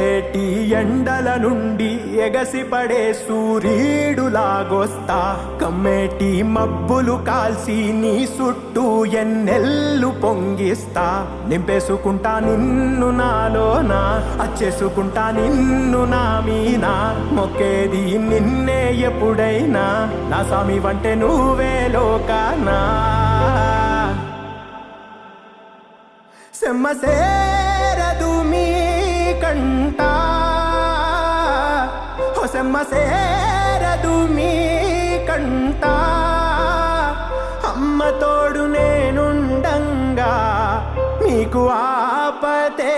మండేటి ఎండల నుండి ఎగసిపడే సూర్యుడులాగొస్తా కమ్మేటి మబ్బులు కాల్సి నీ చుట్టూ ఎన్నెల్లు పొంగిస్తా నింపేసుకుంటా నిన్ను నాలోనా అచ్చేసుకుంటా నిన్ను నా మీనా మొక్కేది నిన్నే ఎప్పుడైనా నా స్వామి వంటే నువ్వే లోకానా సెమ్మ సేరదు మీ కంట సెమ్మ సేరదు మీ కంట అమ్మ తోడు నేనుండంగా మీకు ఆపతే